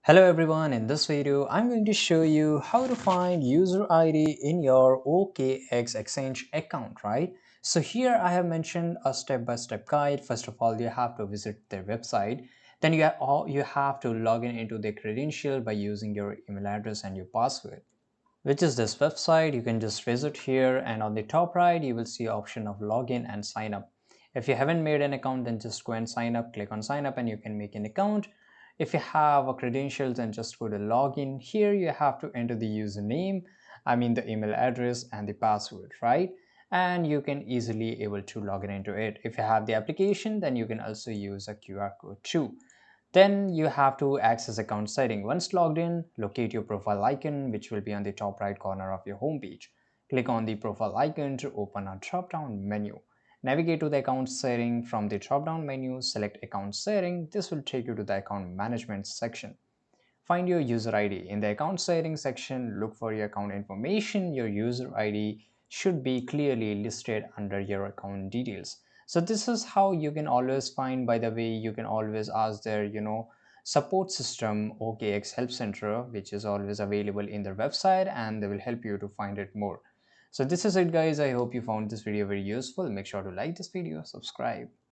Hello everyone, in this video I'm going to show you how to find user ID in your OKX Exchange account, right? So here I have mentioned a step-by-step guide. First of all, you have to visit their website. Then you have to log in into their credential by using your email address and your password, which is this website. You can just visit here, and on the top right you will see option of login and sign up. If you haven't made an account, then just go and sign up, click on sign up, and you can make an account. If you have a credentials, then just go to login. Here you have to enter the username, I mean the email address and the password, right? And you can easily able to log in into it. If you have the application, then you can also use a QR code too. Then you have to access account setting. Once logged in, locate your profile icon, which will be on the top right corner of your home page. Click on the profile icon to open a drop-down menu. Navigate to the account setting. From the drop-down menu, select account setting. This will take you to the account management section. Find your user ID. In the account settings section, look for your account information. Your user ID should be clearly listed under your account details. So this is how you can always find. By the way, you can always ask their support system OKX Help Center, which is always available in their website, and they will help you to find it more. So this is it, guys. I hope you found this video very useful. Make sure to like this video, subscribe.